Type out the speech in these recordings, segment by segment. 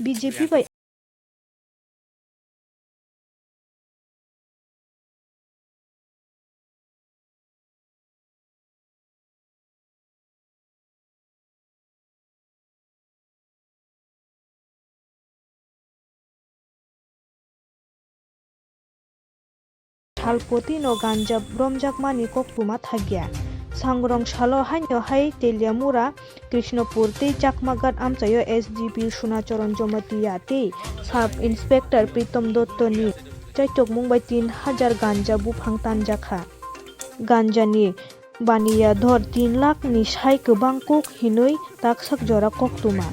BJP bai Thalpoti no ganja bromjakmani koktuma thagya. Sangrong salo haino hai Teliamura Krishnapur tei Chakmagat amchayo SDP Sunacharan Jomatiya tei Sub Inspector Pritom Dotto ni chaitokmung bai 3000 ganja bufang tanjakha. Ganja ni baniya dhor 3 lakh ni sai kwbang kok hinui taksak jora koktuma.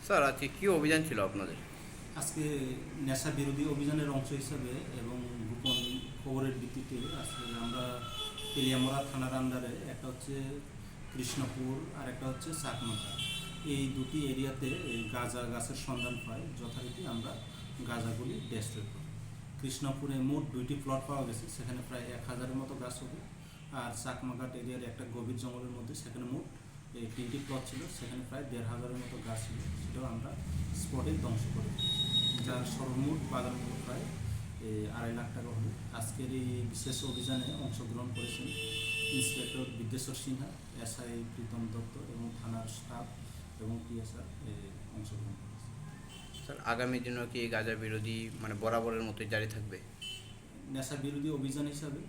Sir আজকে কি অভিযান ছিল আপনাদের? আজকে নেশা বিরোধী অভিযানের অংশ হিসাবে এবং গোপন খবরের ভিত্তিতে আজকে আমরা তেলিয়ামরা থানার আন্ডারে একটা হচ্ছে কৃষ্ণপুর আর একটা হচ্ছে চাকমাথা, এই দুটি এরিয়াতে এই গাঁজা গাছের সন্ধান পাই। যথারীতি আমরা গাঁজাগুলি ডেস্ট্রয় করি। কৃষ্ণপুরে মোট 2টি প্লট পাওয়া গেছে, সেখানে প্রায় 1000-এর মতো গাছ হবে। আর চাকমাঘাট এরিয়ার একটা গভীর জঙ্গলের মধ্যে সেখানে মোট 3টি প্লট ছিল, সেখানে প্রায় 1500-এর মতো গাছ ছিল, সেটাও আমরা স্পটে ধ্বংস করি, যার সর্বমোট বাজার মূল্য প্রায় 2.5 লাখ টাকা হবে। আজকের এই বিশেষ অভিযানে অংশগ্রহণ করেছেন ইন্সপেক্টর বিদ্যেশ্বর সিনহা, SI প্রীতম দত্ত এবং থানার স্টাফ এবং PSR অংশগ্রহণ করেছে। স্যার আগামী দিনেও কি গাঁজা বিরোধী বরাবরের মতোই জারি থাকবে? নেশা বিরোধী অভিযান হিসাবে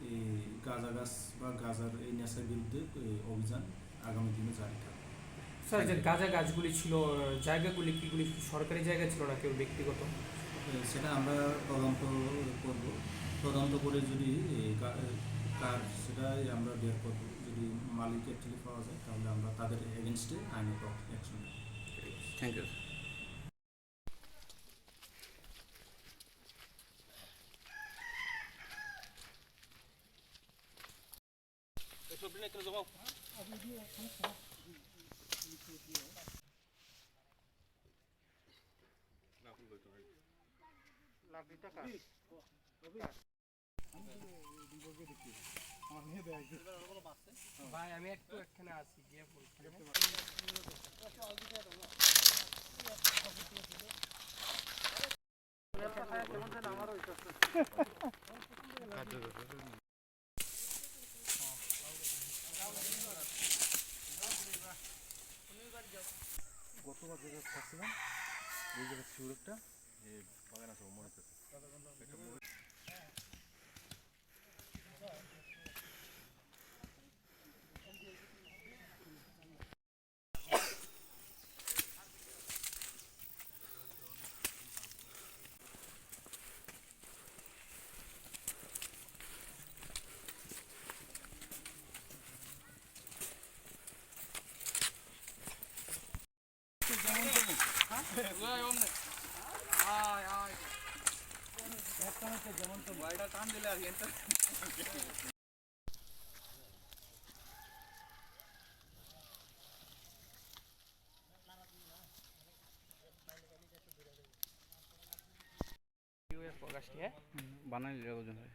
এই গাঁজা গাছ বা গাঁজার এই নেশার বিরুদ্ধে অভিযান আগামী দিনে জারি থাকবে। স্যার, যে গাঁজা গাছগুলি ছিল, জায়গাগুলি কিগুলি সরকারি জায়গা ছিল না কেউ ব্যক্তিগত? সেটা আমরা তদন্ত করব, তদন্ত করে যদি কার সেটাই আমরা বের করব। যদি মালিক অ্যাকচুয়ালি পাওয়া যায় তাহলে আমরা তাদের এগেনস্টে আইনত অ্যাকশন নেব। Thank you. ভাই আমি একটু এখানে আছি, গিয়ে বলছি। গতবার যেটা থাকছিলাম ওই জায়গায় শিউর একটা বাগান আছে মনে করছে প্রকাশটি হ্যাঁ বানাইলে ওজন হয়।